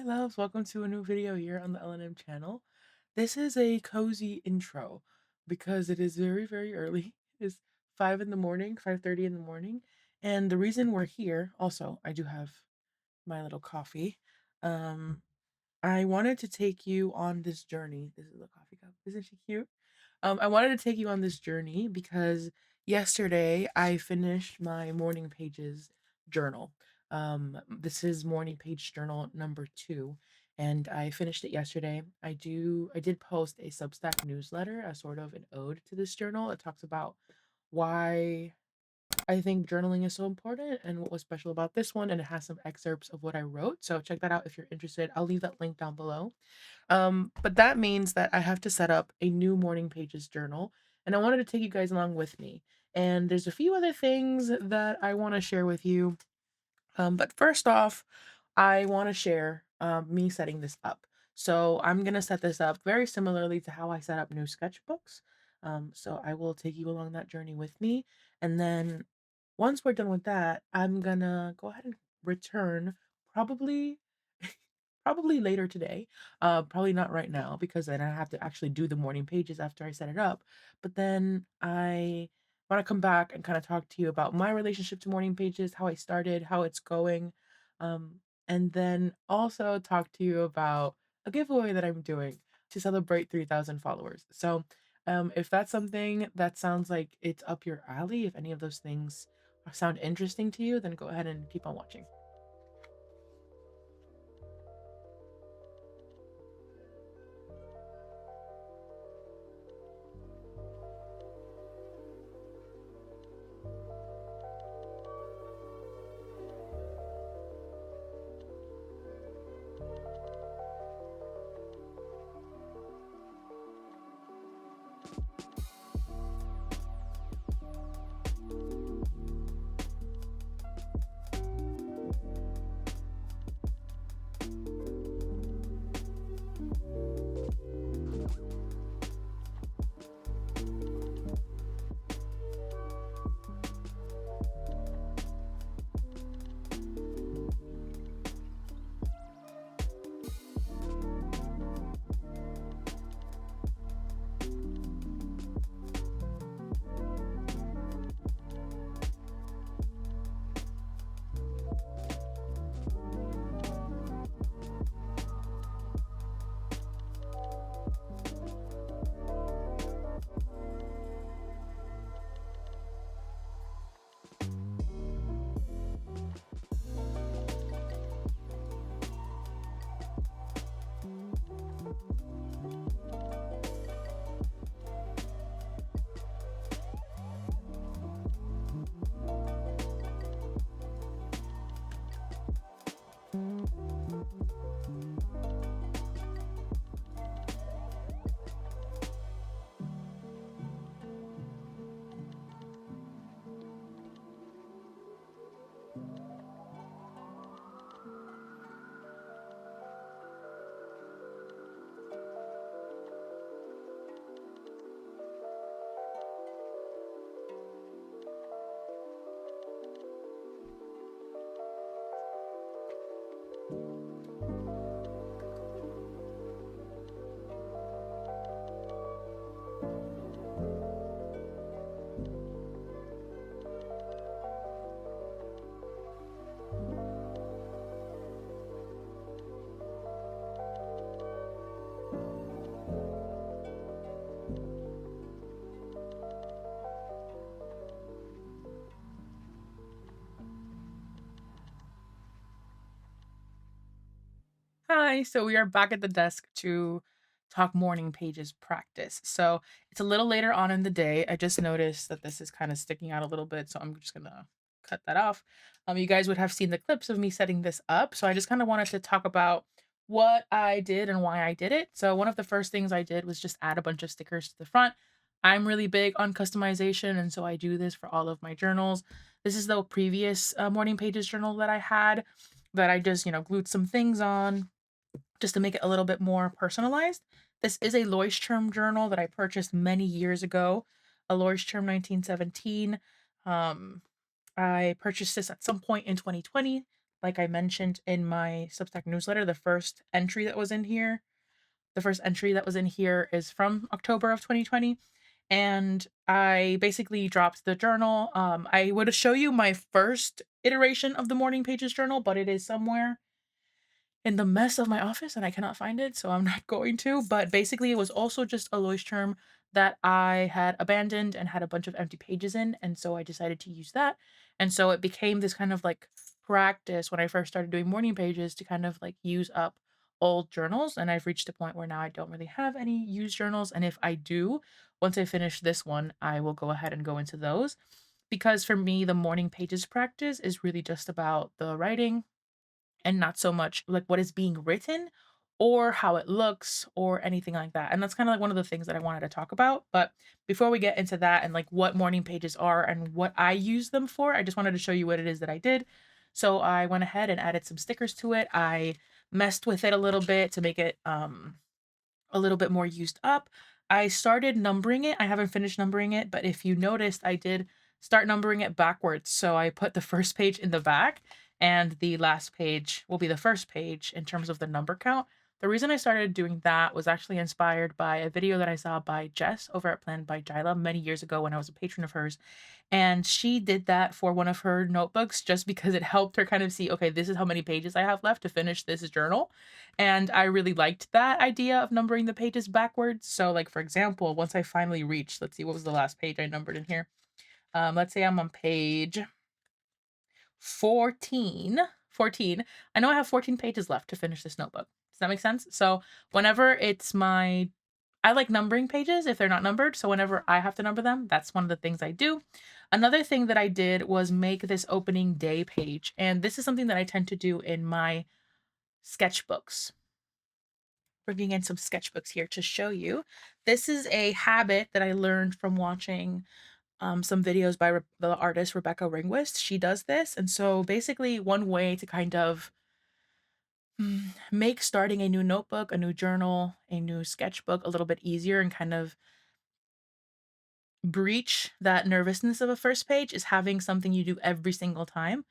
Hi, loves. Welcome to a new video here on the L&M channel. This is a cozy intro because it is very, very early. It's 5 in the morning, 5:30 in the morning. And the reason we're here, also, I do have my little coffee. Um, I wanted to take you on this journey. This is a coffee cup. Isn't she cute? I wanted to take you on this journey because yesterday I finished my morning pages journal. This is morning page journal number 2, and I finished it yesterday. I did post a Substack newsletter as sort of an ode to this journal. It talks about why I think journaling is so important and what was special about this one, and it has some excerpts of what I wrote. So check that out if you're interested. I'll leave that link down below. But that means that I have to set up a new morning pages journal, and I wanted to take you guys along with me. And there's a few other things that I want to share with you. But first off, I want to share me setting this up. So I'm gonna set this up very similarly to how I set up new sketchbooks. So I will take you along that journey with me, and then once we're done with that, I'm gonna go ahead and return probably probably later today. Probably not right now because then I have to actually do the morning pages after I set it up. But then I want to come back and kind of talk to you about my relationship to morning pages, how I started, how it's going, um, and then also talk to you about a giveaway that I'm doing to celebrate 3,000 followers. So, if that's something that sounds like it's up your alley, if any of those things sound interesting to you, then go ahead and keep on watching. Hi, so we are back at the desk to talk morning pages practice. So it's a little later on in the day. I just noticed that this is kind of sticking out a little bit, so I'm just gonna cut that off. You guys would have seen the clips of me setting this up, so I just kind of wanted to talk about what I did and why I did it. So one of the first things I did was just add a bunch of stickers to the front. I'm really big on customization, and so I do this for all of my journals. This is the previous morning pages journal that I had that I just, glued some things on just to make it a little bit more personalized. This is a Leuchtturm journal that I purchased many years ago, a Leuchtturm 1917. Um, I purchased this at some point in 2020. like I mentioned in my Substack newsletter, the first entry that was in here is from October of 2020. And I basically dropped the journal. I would show you my first iteration of the morning pages journal, but it is somewhere in the mess of my office and I cannot find it, so I'm not going to. But basically, it was also just a Leuchtturm that I had abandoned and had a bunch of empty pages in. And so I decided to use that. And so it became this kind of like practice when I first started doing morning pages to kind of like use up old journals. And I've reached a point where now I don't really have any used journals. And if I do, once I finish this one, I will go ahead and go into those. Because for me, the morning pages practice is really just about the writing and not so much like what is being written or how it looks or anything like that. And that's kind of like one of the things that I wanted to talk about. But before we get into that and like what morning pages are and what I use them for, I just wanted to show you what it is that I did. So I went ahead and added some stickers to it. I messed with it a little bit to make it a little bit more used up. I started numbering it. I haven't finished numbering it, but if you noticed, I did start numbering it backwards. So I put the first page in the back and the last page will be the first page in terms of the number count. The reason I started doing that was actually inspired by a video that I saw by Jess over at Planned by Jila many years ago when I was a patron of hers. And she did that for one of her notebooks just because it helped her kind of see, okay, this is how many pages I have left to finish this journal. And I really liked that idea of numbering the pages backwards. So, like, for example, once I finally reached, let's see, what was the last page I numbered in here? Let's say I'm on page 14. 14. I know I have 14 pages left to finish this notebook. Does that make sense? So, whenever it's I like numbering pages if they're not numbered. So, whenever I have to number them, that's one of the things I do. Another thing that I did was make this opening day page. And this is something that I tend to do in my sketchbooks. Bringing in some sketchbooks here to show you. This is a habit that I learned from watching some videos by the artist Rebecca Ringwist. She does this. And so basically one way to kind of make starting a new notebook, a new journal, a new sketchbook a little bit easier and kind of breach that nervousness of a first page is having something you do every single time.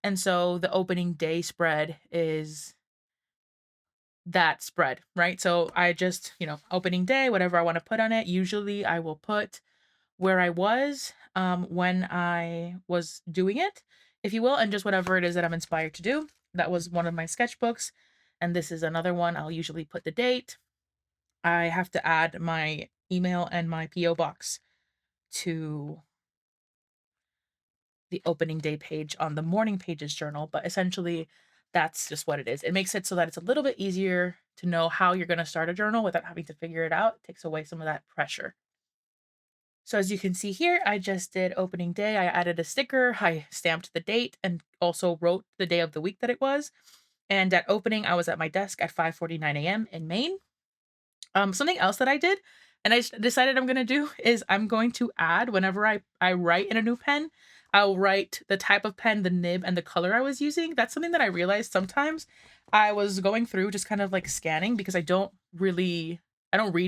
And so the opening day spread is that spread, right? So I just, opening day, whatever I want to put on it. Usually I will put where I was when I was doing it, if you will, and just whatever it is that I'm inspired to do. That was one of my sketchbooks. And this is another one. I'll usually put the date. I have to add my email and my P.O. box to the opening day page on the morning pages journal, but essentially that's just what it is. It makes it so that it's a little bit easier to know how you're going to start a journal without having to figure it out. It takes away some of that pressure. So as you can see here, I just did opening day. I added a sticker, I stamped the date and also wrote the day of the week that it was. And at opening, I was at my desk at 5:49 a.m. in Maine. Something else that I did and decided I'm gonna do is I'm going to add whenever I write in a new pen, I'll write the type of pen, the nib, and the color I was using. That's something that I realized sometimes I was going through just kind of like scanning because I don't read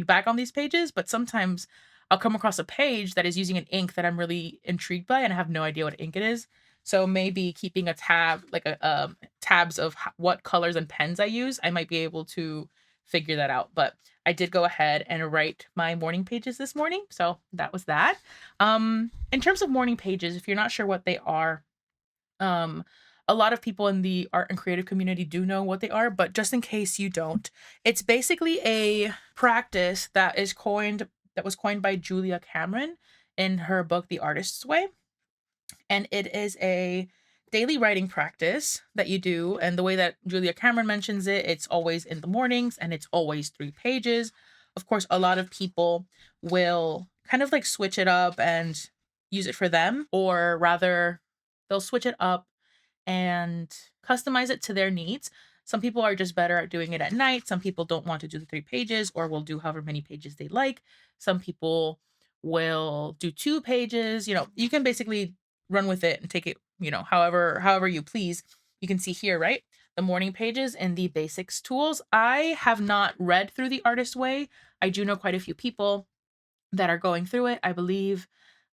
back on these pages, but sometimes I'll come across a page that is using an ink that I'm really intrigued by and I have no idea what ink it is. So maybe keeping a tab, like a tabs of what colors and pens I use, I might be able to figure that out. But I did go ahead and write my morning pages this morning. So that was that. In terms of morning pages, if you're not sure what they are, um, a lot of people in the art and creative community do know what they are, but just in case you don't, it's basically a practice that was coined by Julia Cameron in her book The Artist's Way. And it is a daily writing practice that you do. And the way that Julia Cameron mentions it, it's always in the mornings and it's always 3 pages. Of course, a lot of people will kind of like switch it up and use it for them, or rather, they'll switch it up and customize it to their needs. Some people are just better at doing it at night. Some people don't want to do the 3 pages or will do however many pages they like. Some people will do 2 pages. You can basically run with it and take it, however you please. You can see here, right? The morning pages and the basics tools. I have not read through the Artist Way. I do know quite a few people that are going through it. I believe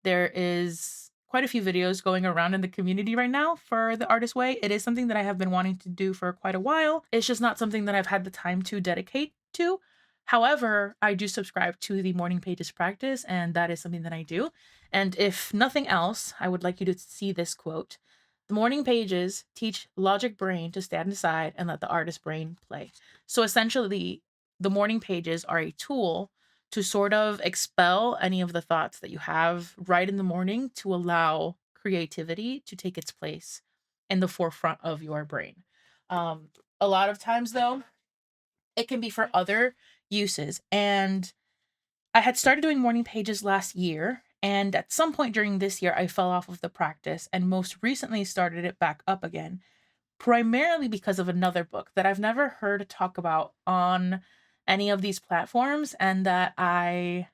there is quite a few videos going around in the community right now for the artist way. It is something that I have been wanting to do for quite a while. It's just not something that I've had the time to dedicate to. However, I do subscribe to the morning pages practice, and that is something that I do. And if nothing else, I would like you to see this quote. The morning pages teach logic brain to stand aside and let the artist brain play. So essentially, the morning pages are a tool to sort of expel any of the thoughts that you have right in the morning to allow creativity to take its place in the forefront of your brain. Um, a lot of times, though, it can be for other uses. And I had started doing morning pages last year. And at some point during this year, I fell off of the practice and most recently started it back up again, primarily because of another book that I've never heard talk about on any of these platforms and that I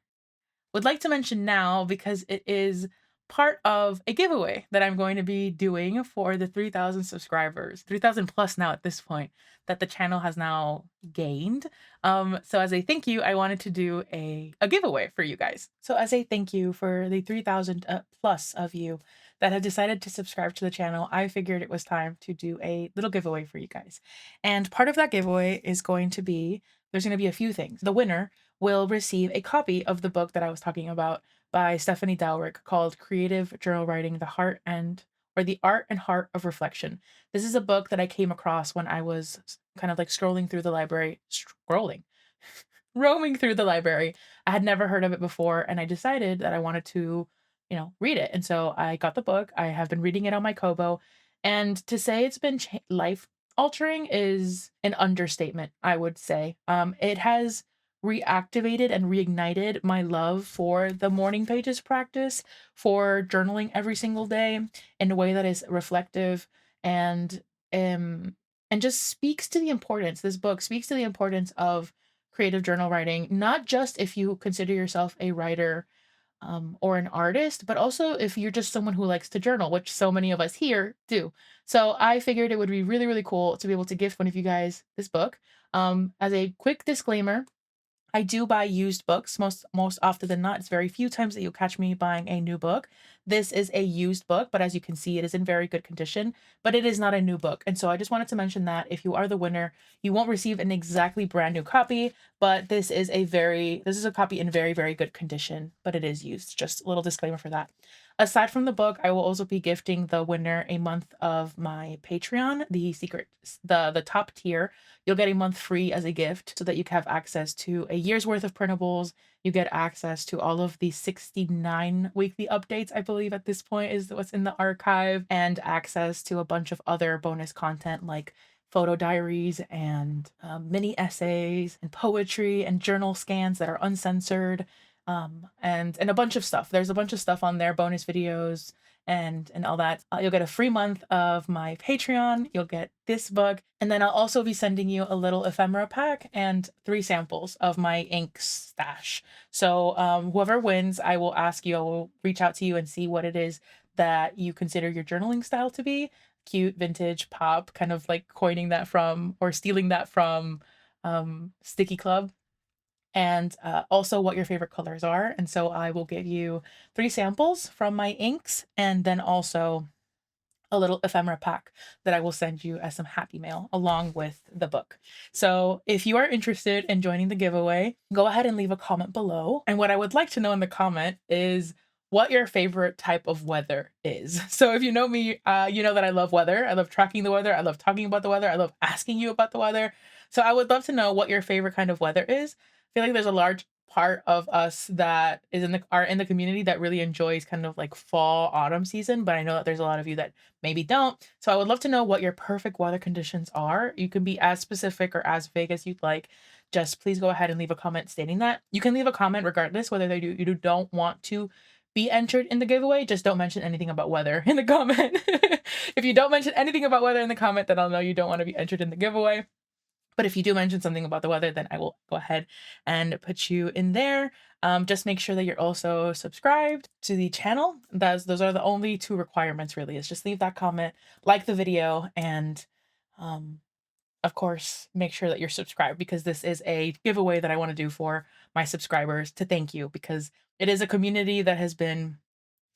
would like to mention now because it is part of a giveaway that I'm going to be doing for the 3,000 subscribers, 3,000 plus now at this point that the channel has now gained. So as a thank you, I wanted to do a giveaway for you guys. So as a thank you for the 3,000 plus of you that have decided to subscribe to the channel, I figured it was time to do a little giveaway for you guys. And part of that giveaway is going to be, there's going to be a few things. The winner will receive a copy of the book that I was talking about by Stephanie Dowrick called Creative Journal Writing: The Art and Heart of Reflection. This is a book that I came across when I was kind of like scrolling through the library, scrolling, roaming through the library. I had never heard of it before, and I decided that I wanted to, read it. And so I got the book. I have been reading it on my Kobo, and to say it's been life altering is an understatement, I would say. It has reactivated and reignited my love for the morning pages practice, for journaling every single day in a way that is reflective and um and just speaks to the importance. This book speaks to the importance of creative journal writing, not just if you consider yourself a writer or an artist, but also if you're just someone who likes to journal, which so many of us here do. So I figured it would be really, really cool to be able to gift one of you guys this book. As a quick disclaimer, I do buy used books most often than not. It's very few times that you'll catch me buying a new book. This is a used book, but as you can see, it is in very good condition, but it is not a new book. And so I just wanted to mention that if you are the winner, you won't receive an exactly brand new copy, but this is a copy in very, very good condition, but it is used. Just a little disclaimer for that. Aside from the book, I will also be gifting the winner a month of my Patreon, the top tier. You'll get a month free as a gift so that you can have access to a year's worth of printables. You get access to all of the 69 weekly updates, I believe at this point is what's in the archive, and access to a bunch of other bonus content like photo diaries and mini essays and poetry and journal scans that are uncensored, and a bunch of stuff. There's a bunch of stuff on there, bonus videos and all that. You'll get a free month of my Patreon. You'll get this book, and then I'll also be sending you a little ephemera pack and 3 samples of my ink stash. So whoever wins, I will reach out to you and see what it is that you consider your journaling style to be. Cute, vintage, pop, kind of like coining that from or stealing that from Sticky Club, and also what your favorite colors are. And so I will give you 3 samples from my inks and then also a little ephemera pack that I will send you as some happy mail along with the book. So if you are interested in joining the giveaway, go ahead and leave a comment below. And what I would like to know in the comment is what your favorite type of weather is. So if you know me, you know that I love weather. I love tracking the weather. I love talking about the weather. I love asking you about the weather. So I would love to know what your favorite kind of weather is. I feel like there's a large part of us that is in the community that really enjoys kind of like fall autumn season, but I know that there's a lot of you that maybe don't. So I would love to know what your perfect weather conditions are. You can be as specific or as vague as you'd like. Just please go ahead and leave a comment stating that. You can leave a comment regardless whether you don't want to be entered in the giveaway. Just don't mention anything about weather in the comment. If you don't mention anything about weather in the comment, then I'll know you don't want to be entered in the giveaway. But if you do mention something about the weather, then I will go ahead and put you in there. Just make sure that you're also subscribed to the channel. Those are the only 2 requirements really, is just leave that comment, like the video, and of course, make sure that you're subscribed because this is a giveaway that I want to do for my subscribers to thank you, because it is a community that has been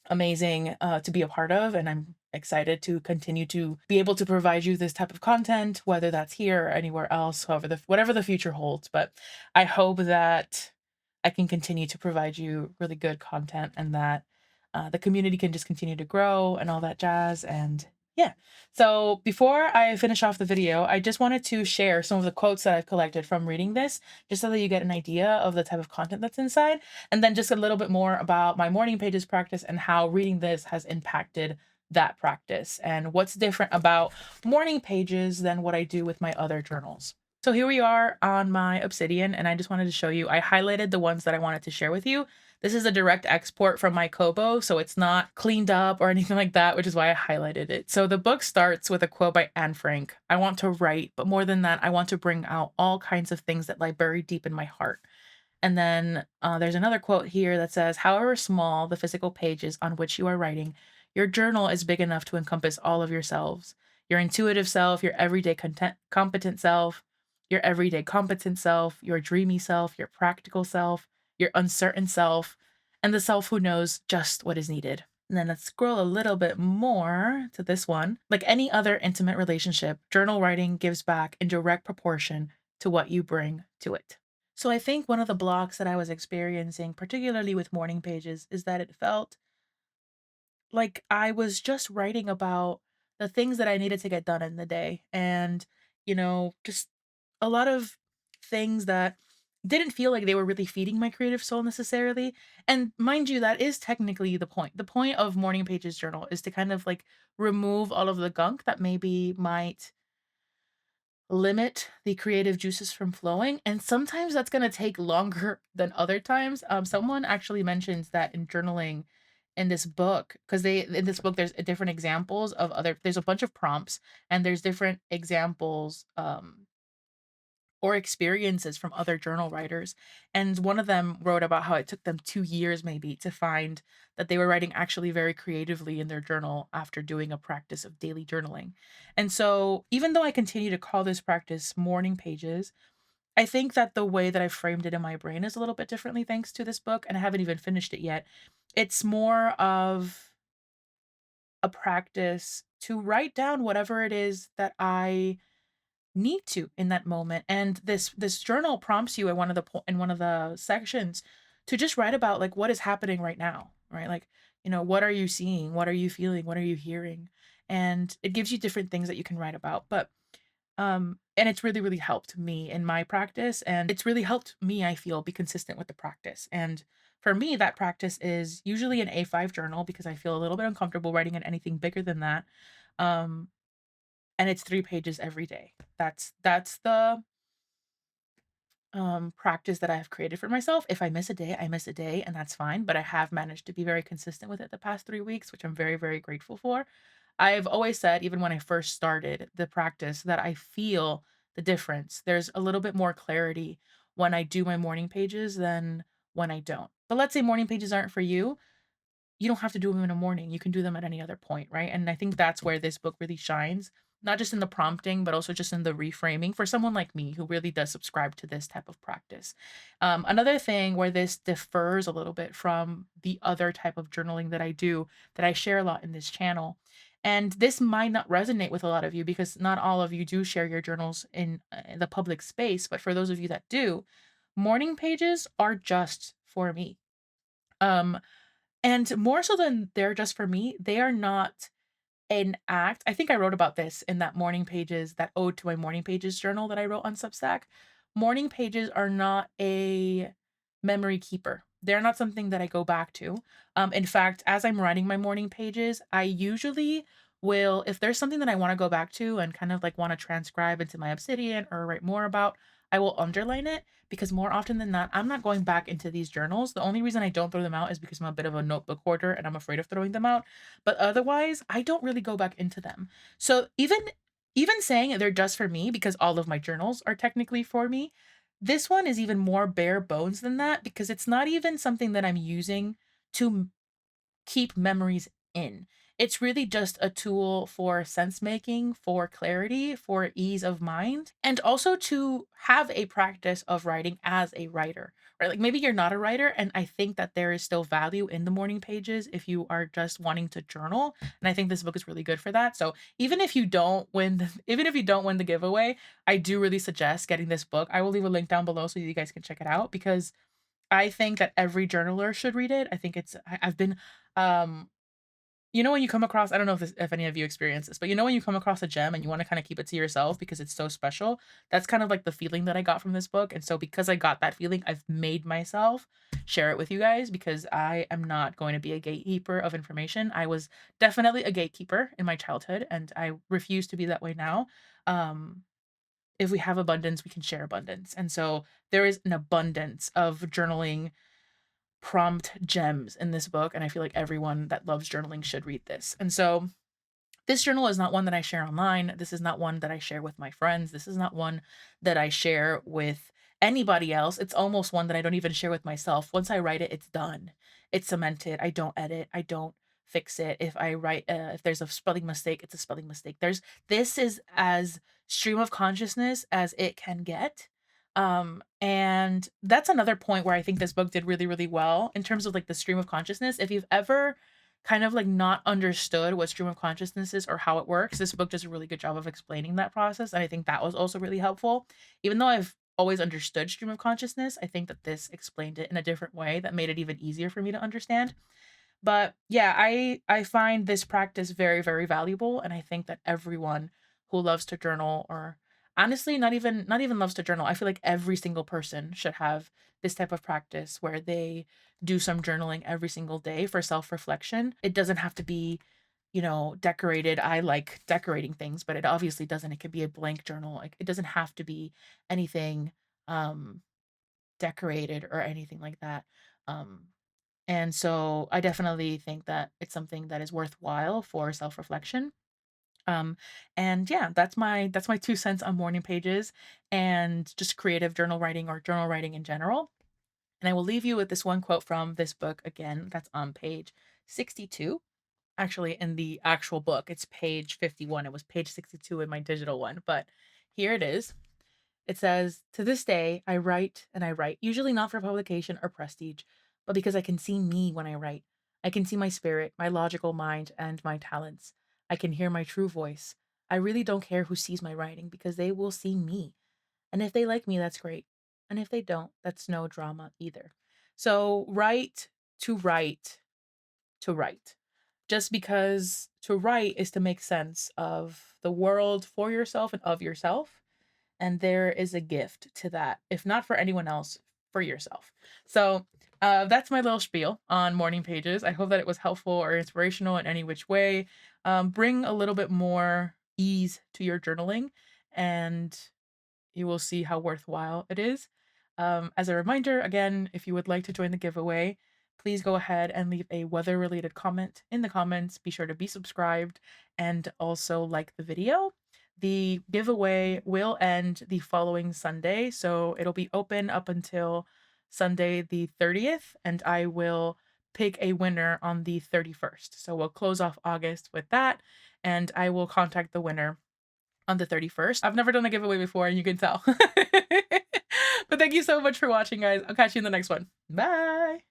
amazing to be a part of, and I'm excited to continue to be able to provide you this type of content, whether that's here or anywhere else, however whatever the future holds. But I hope that I can continue to provide you really good content, and that the community can just continue to grow and all that jazz. And yeah. So before I finish off the video, I just wanted to share some of the quotes that I've collected from reading this, just so that you get an idea of the type of content that's inside, and then just a little bit more about my morning pages practice and how reading this has impacted that practice and what's different about morning pages than what I do with my other journals. So here we are on my Obsidian, and I just wanted to show you, I highlighted the ones that I wanted to share with you. This is a direct export from my Kobo, so it's not cleaned up or anything like that, which is why I highlighted it. So the book starts with a quote by Anne Frank. I want to write, but more than that, I want to bring out all kinds of things that lie buried deep in my heart. And then there's another quote here that says, however small the physical pages on which you are writing, your journal is big enough to encompass all of yourselves: your intuitive self, your everyday competent self, your everyday competent self, your dreamy self, your practical self, your uncertain self, and the self who knows just what is needed. And then let's scroll a little bit more to this one. Like any other intimate relationship, journal writing gives back in direct proportion to what you bring to it. So I think one of the blocks that I was experiencing, particularly with morning pages, is that it felt like I was just writing about the things that I needed to get done in the day. And, just a lot of things that didn't feel like they were really feeding my creative soul necessarily. And mind you, that is technically the point. The point of morning pages journal is to kind of like remove all of the gunk that maybe might limit the creative juices from flowing, and sometimes that's going to take longer than other times. Someone actually mentions that in journaling in this book, because they in this book there's different examples of other, there's a bunch of prompts, and there's different examples or experiences from other journal writers. And one of them wrote about how it took them 2 years maybe to find that they were writing actually very creatively in their journal after doing a practice of daily journaling. And so, even though I continue to call this practice morning pages, I think that the way that I framed it in my brain is a little bit differently thanks to this book, and I haven't even finished it yet. It's more of a practice to write down whatever it is that I need to in that moment. And this journal prompts you in in one of the sections to just write about like what is happening right now, right? Like, what are you seeing? What are you feeling? What are you hearing? And it gives you different things that you can write about. But and it's really, really helped me in my practice. And it's really helped me, I feel, be consistent with the practice. And for me, that practice is usually an A5 journal because I feel a little bit uncomfortable writing in anything bigger than that. Um, and it's 3 pages every day. That's the practice that I have created for myself. If I miss a day, I miss a day, and that's fine, but I have managed to be very consistent with it the past 3 weeks, which I'm very, very grateful for. I've always said, even when I first started the practice, that I feel the difference. There's a little bit more clarity when I do my morning pages than when I don't. But let's say morning pages aren't for you, you don't have to do them in the morning. You can do them at any other point, right? And I think that's where this book really shines, not just in the prompting, but also just in the reframing for someone like me who really does subscribe to this type of practice. Another thing where this differs a little bit from the other type of journaling that I do, that I share a lot in this channel. And this might not resonate with a lot of you because not all of you do share your journals in the public space. But for those of you that do, morning pages are just for me. Um, and more so than they're just for me, they are not an act. I think I wrote about this in that morning pages, that ode to my morning pages journal that I wrote on Substack. Morning pages are not a memory keeper. They're not something that I go back to. In fact, as I'm writing my morning pages, I usually will, if there's something that I want to go back to and kind of like want to transcribe into my Obsidian or write more about, I will underline it because more often than not, I'm not going back into these journals. The only reason I don't throw them out is because I'm a bit of a notebook hoarder and I'm afraid of throwing them out. But otherwise, I don't really go back into them. So even saying they're just for me because all of my journals are technically for me, this one is even more bare bones than that because it's not even something that I'm using to keep memories in. It's really just a tool for sense making, for clarity, for ease of mind, and also to have a practice of writing as a writer, right? Like maybe you're not a writer, and I think that there is still value in the morning pages if you are just wanting to journal. And I think this book is really good for that. So even if you don't win, even if you don't win the giveaway, I do really suggest getting this book. I will leave a link down below so you guys can check it out because I think that every journaler should read it. I think I've been um when you come across, I don't know if any of you experience this, but when you come across a gem and you wanna kinda keep it to yourself because it's so special, that's kind of like the feeling that I got from this book, and so because I got that feeling, I've made myself share it with you guys because I am not going to be a gatekeeper of information. I was definitely a gatekeeper in my childhood, and I refuse to be that way now. Um, if we have abundance, we can share abundance, and so there is an abundance of journaling prompt gems in this book, and I feel like everyone that loves journaling should read this. And so this journal is not one that I share online. This is not one that I share with my friends. This is not one that I share with anybody else. It's almost one that I don't even share with myself. Once I write it, it's done. It's cemented. I don't edit. I don't fix it. If there's a spelling mistake, it's a spelling mistake. This is as stream of consciousness as it can get. And that's another point where I think this book did really, really well in terms of like the stream of consciousness. If you've ever kind of like not understood what stream of consciousness is or how it works, this book does a really good job of explaining that process. And I think that was also really helpful. Even though I've always understood stream of consciousness, I think that this explained it in a different way that made it even easier for me to understand. But yeah, I find this practice very, very valuable, and I think that everyone who loves to journal or honestly not even loves to journal, I feel like every single person should have this type of practice where they do some journaling every single day for self-reflection. It doesn't have to be, decorated. I like decorating things, but it obviously doesn't. It could be a blank journal. Like it doesn't have to be anything decorated or anything like that. Um and so I definitely think that it's something that is worthwhile for self-reflection. Um, and yeah, that's my 2 cents on morning pages and just creative journal writing or journal writing in general. And I will leave you with this one quote from this book again, that's on page 62. Actually, in the actual book, it's page 51. It was page 62 in my digital one, but here it is. It says, "To this day, I write and I write, usually not for publication or prestige, but because I can see me when I write. I can see my spirit, my logical mind, and my talents. I can hear my true voice. I really don't care who sees my writing because they will see me. And if they like me, that's great. And if they don't, that's no drama either." So, write to write to write. Just because to write is to make sense of the world for yourself and of yourself, and there is a gift to that, if not for anyone else, for yourself. So that's my little spiel on morning pages. I hope that it was helpful or inspirational in any which way. Bring a little bit more ease to your journaling, and you will see how worthwhile it is. As a reminder, again, if you would like to join the giveaway, please go ahead and leave a weather related comment in the comments. Be sure to be subscribed and also like the video. The giveaway will end the following Sunday, so it'll be open up until Sunday the 30th, and I will pick a winner on the 31st. So we'll close off August with that, and I will contact the winner on the 31st. I've never done a giveaway before, and you can tell. But thank you so much for watching, guys. I'll catch you in the next one. Bye.